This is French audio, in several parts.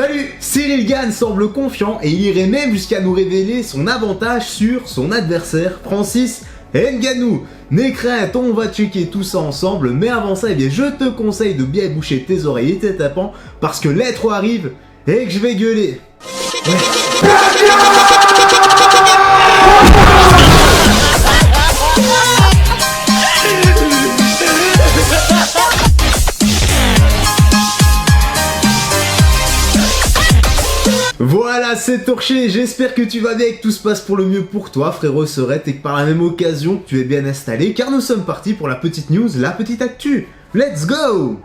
Salut! Ciryl Gane semble confiant et il irait même jusqu'à nous révéler son avantage sur son adversaire, Francis Ngannou. N'aie crainte, on va checker tout ça ensemble, mais avant ça, je te conseille de bien boucher tes oreilles et tes tapants parce que l'intro arrive et que je vais gueuler. Voilà, c'est torché, j'espère que tu vas bien et que tout se passe pour le mieux pour toi, frérot Serette, et que par la même occasion, tu es bien installé, car nous sommes partis pour la petite news, la petite actu. Let's go!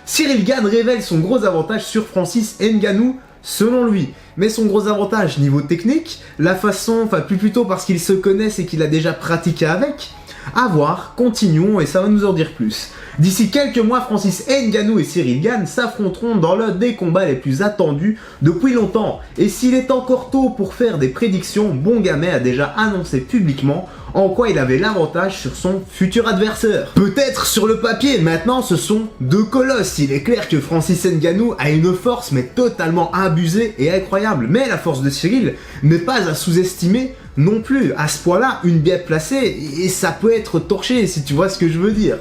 Ciryl Gane révèle son gros avantage sur Francis Ngannou, selon lui. Mais son gros avantage niveau technique, la façon, plutôt parce qu'ils se connaissent et qu'il a déjà pratiqué avec. À voir, continuons et ça va nous en dire plus. D'ici quelques mois, Francis Ngannou et Ciryl Gane s'affronteront dans l'un des combats les plus attendus depuis longtemps. Et s'il est encore tôt pour faire des prédictions, Bon Gamin a déjà annoncé publiquement en quoi il avait l'avantage sur son futur adversaire. Peut-être sur le papier, maintenant ce sont deux colosses. Il est clair que Francis Ngannou a une force mais totalement abusée et incroyable. Mais la force de Ciryl n'est pas à sous-estimer non plus. À ce point-là, une biais placée et ça peut être torché si tu vois ce que je veux dire.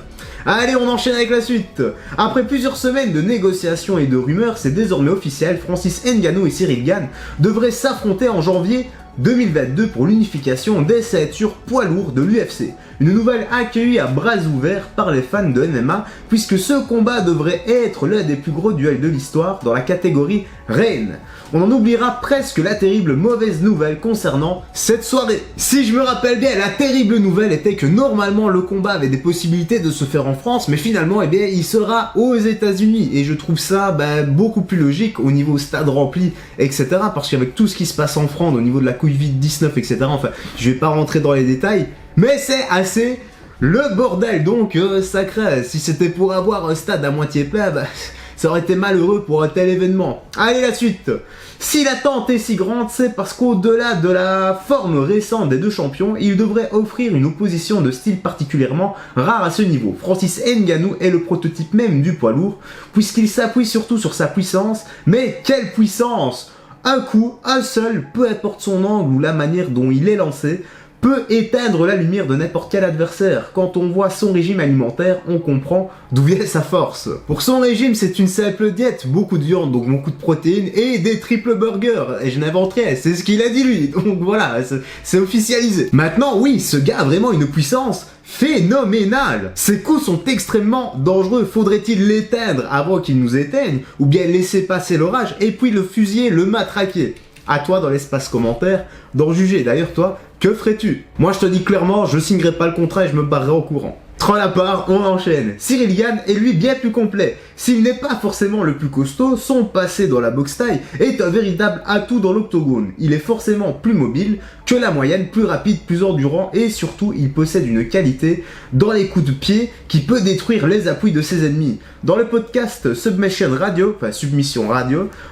Allez, on enchaîne avec la suite. Après plusieurs semaines de négociations et de rumeurs, c'est désormais officiel, Francis Ngannou et Ciryl Gane devraient s'affronter en janvier 2022 pour l'unification des ceintures poids lourds de l'UFC. Une nouvelle accueillie à bras ouverts par les fans de MMA, puisque ce combat devrait être l'un des plus gros duels de l'histoire dans la catégorie reine. On en oubliera presque la terrible mauvaise nouvelle concernant cette soirée. Si je me rappelle bien, la terrible nouvelle était que normalement le combat avait des possibilités de se faire en France, mais finalement il sera aux États-Unis. Et je trouve ça beaucoup plus logique au niveau stade rempli, etc. Parce qu'avec tout ce qui se passe en France au niveau de la Covid-19, etc. Enfin, je vais pas rentrer dans les détails, mais c'est assez le bordel. Donc sacré, si c'était pour avoir un stade à moitié plein, ça aurait été malheureux pour un tel événement. Allez, la suite. Si l'attente est si grande, c'est parce qu'au-delà de la forme récente des deux champions, il devrait offrir une opposition de style particulièrement rare à ce niveau. Francis Ngannou est le prototype même du poids lourd, puisqu'il s'appuie surtout sur sa puissance. Mais quelle puissance! Un coup, un seul, peu importe son angle ou la manière dont il est lancé, peut éteindre la lumière de n'importe quel adversaire. Quand on voit son régime alimentaire, on comprend d'où vient sa force. Pour son régime, c'est une simple diète, beaucoup de viande, donc beaucoup de protéines, et des triple burgers. Et je n'invente rien, c'est ce qu'il a dit lui, donc voilà, c'est officialisé. Maintenant, oui, ce gars a vraiment une puissance phénoménale. Ses coups sont extrêmement dangereux. Faudrait-il l'éteindre avant qu'il nous éteigne, ou bien laisser passer l'orage, et puis le fusiller, le matraquer? À toi dans l'espace commentaire d'en juger. D'ailleurs toi, que ferais-tu? Moi je te dis clairement, je signerai pas le contrat et je me barrerai au courant. Troll à part, on enchaîne. Ciryl Gane est lui bien plus complet. S'il n'est pas forcément le plus costaud, son passé dans la boxe thaï est un véritable atout dans l'octogone. Il est forcément plus mobile que la moyenne, plus rapide, plus endurant et surtout il possède une qualité dans les coups de pied qui peut détruire les appuis de ses ennemis. Dans le podcast Submission Radio,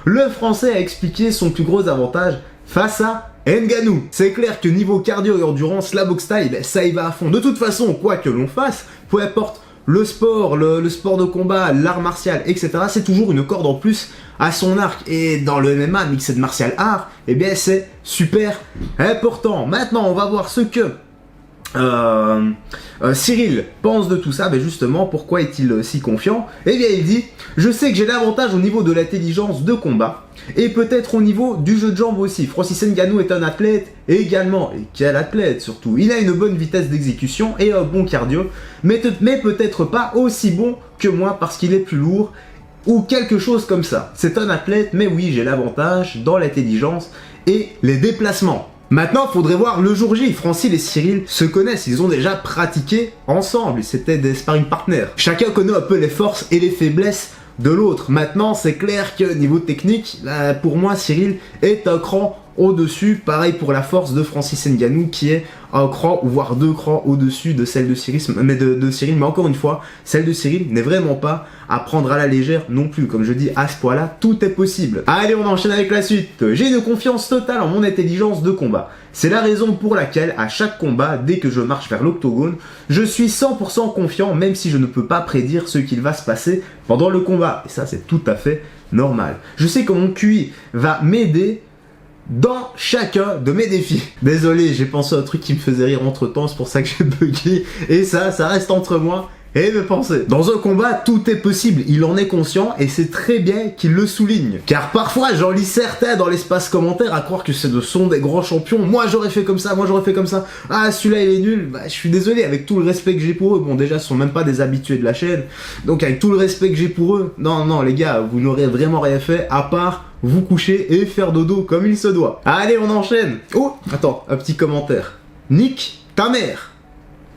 le français a expliqué son plus gros avantage face à Ngannou. C'est clair que niveau cardio et endurance, la boxe thaï, ça y va à fond. De toute façon, quoi que l'on fasse, peu importe le sport, le sport de combat, l'art martial, etc., c'est toujours une corde en plus à son arc. Et dans le MMA, mixed martial art, c'est super important. Maintenant, on va voir ce que Ciryl pense de tout ça. Justement, pourquoi est-il si confiant? Il dit: je sais que j'ai l'avantage au niveau de l'intelligence de combat et peut-être au niveau du jeu de jambes aussi. Francis Ngannou est un athlète également, et quel athlète surtout. Il a une bonne vitesse d'exécution et un bon cardio, mais peut-être pas aussi bon que moi parce qu'il est plus lourd ou quelque chose comme ça. C'est un athlète, mais oui, j'ai l'avantage dans l'intelligence et les déplacements. Maintenant, faudrait voir le jour J. Francis et Ciryl se connaissent, ils ont déjà pratiqué ensemble, c'était des sparring partners. Chacun connaît un peu les forces et les faiblesses de l'autre. Maintenant, c'est clair que niveau technique, pour moi, Ciryl est un cran au-dessus. Pareil pour la force de Francis Ngannou qui est un cran ou voire deux crans au-dessus de celle de Ciryl. Mais encore une fois, celle de Ciryl n'est vraiment pas à prendre à la légère non plus. Comme je dis, à ce point-là, tout est possible. Allez, on enchaîne avec la suite. J'ai une confiance totale en mon intelligence de combat. C'est la raison pour laquelle, à chaque combat, dès que je marche vers l'octogone, je suis 100% confiant, même si je ne peux pas prédire ce qu'il va se passer pendant le combat. Et ça, c'est tout à fait normal. Je sais que mon QI va m'aider dans chacun de mes défis. Désolé, j'ai pensé à un truc qui me faisait rire entre temps, c'est pour ça que j'ai bugué. Et ça reste entre moi et mes pensées. Dans un combat, tout est possible, il en est conscient et c'est très bien qu'il le souligne. Car parfois, j'en lis certains dans l'espace commentaire à croire que ce sont des grands champions. Moi, j'aurais fait comme ça, moi, j'aurais fait comme ça. Ah, celui-là, il est nul. Bah, je suis désolé, avec tout le respect que j'ai pour eux. Bon, déjà, ce sont même pas des habitués de la chaîne. Donc, avec tout le respect que j'ai pour eux, non, les gars, vous n'aurez vraiment rien fait à part vous coucher et faire dodo comme il se doit. Allez, on enchaîne. Oh, attends, un petit commentaire. Nique ta mère.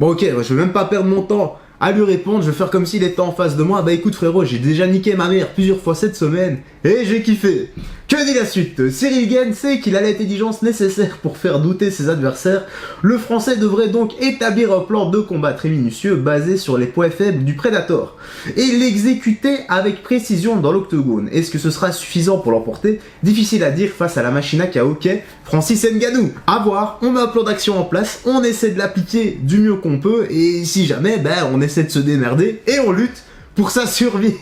Bon, ok, je vais même pas perdre mon temps à lui répondre, je vais faire comme s'il était en face de moi. Bah écoute frérot, j'ai déjà niqué ma mère plusieurs fois cette semaine et j'ai kiffé. Que dit la suite? Cyril Gane sait qu'il a l'intelligence nécessaire pour faire douter ses adversaires. Le français devrait donc établir un plan de combat très minutieux basé sur les points faibles du Predator et l'exécuter avec précision dans l'octogone. Est-ce que ce sera suffisant pour l'emporter? Difficile à dire face à la machine à KO qu'est Francis Ngannou. À voir, on met un plan d'action en place, on essaie de l'appliquer du mieux qu'on peut et si jamais, on essaie de se démerder et on lutte pour sa survie.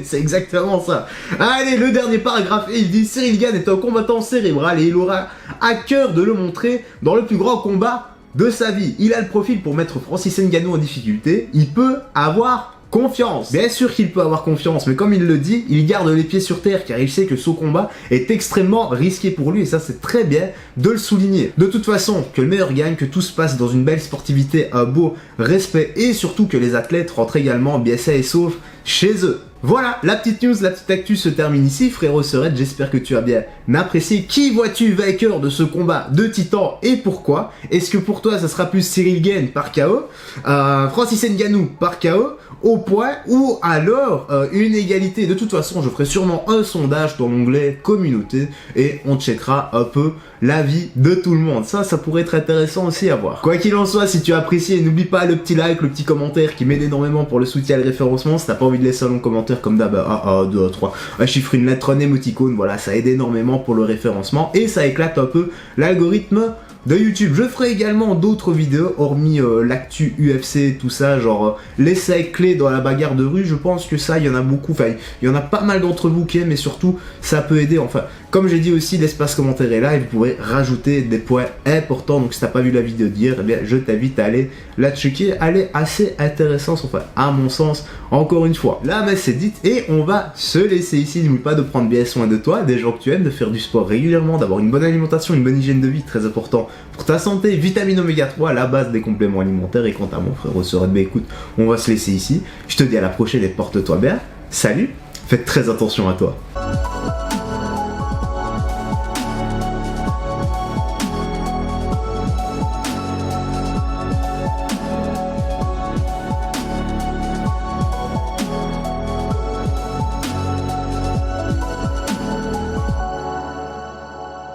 C'est exactement ça. Allez, le dernier paragraphe, et il dit: Cyril Gane est un combattant cérébral et il aura à cœur de le montrer dans le plus grand combat de sa vie. Il a le profil pour mettre Francis Ngannou en difficulté. Il peut avoir confiance. Bien sûr qu'il peut avoir confiance, mais comme il le dit, il garde les pieds sur terre car il sait que son combat est extrêmement risqué pour lui et ça c'est très bien de le souligner. De toute façon, que le meilleur gagne, que tout se passe dans une belle sportivité, un beau respect et surtout que les athlètes rentrent également bien sains et saufs chez eux. Voilà, la petite news, la petite actu se termine ici, frérot Serette, j'espère que tu as bien apprécié. Qui vois-tu vainqueur de ce combat de titans et pourquoi? Est-ce que pour toi ça sera plus Cyril Gane par KO, Francis Ngannou par KO, au point, ou alors une égalité? De toute façon, je ferai sûrement un sondage dans l'onglet communauté et on checkera un peu l'avis de tout le monde. Ça pourrait être intéressant aussi à voir. Quoi qu'il en soit, si tu as apprécié, n'oublie pas le petit like, le petit commentaire qui m'aide énormément pour le soutien et le référencement. Si t'as pas envie de laisser un long commentaire comme d'hab, 1, 2, 3, un chiffre, une lettre, un émoticône, voilà, ça aide énormément pour le référencement et ça éclate un peu l'algorithme de YouTube. Je ferai également d'autres vidéos, hormis l'actu UFC, tout ça, genre l'essai clé dans la bagarre de rue. Je pense que ça, il y en a beaucoup, enfin, il y en a pas mal d'entre vous qui aiment, mais surtout, ça peut aider. Enfin, comme j'ai dit aussi, l'espace commentaire est là et vous pourrez rajouter des points importants. Donc, si t'as pas vu la vidéo d'hier, eh bien, je t'invite à aller la checker. Elle est assez intéressante, enfin, à mon sens, encore une fois. La messe est dite et on va se laisser ici. N'oublie pas de prendre bien soin de toi, des gens que tu aimes, de faire du sport régulièrement, d'avoir une bonne alimentation, une bonne hygiène de vie, très important pour ta santé, vitamine oméga 3, la base des compléments alimentaires. Et quant à mon frère Serette, écoute, on va se laisser ici. Je te dis à la prochaine et porte-toi bien. Salut, faites très attention à toi.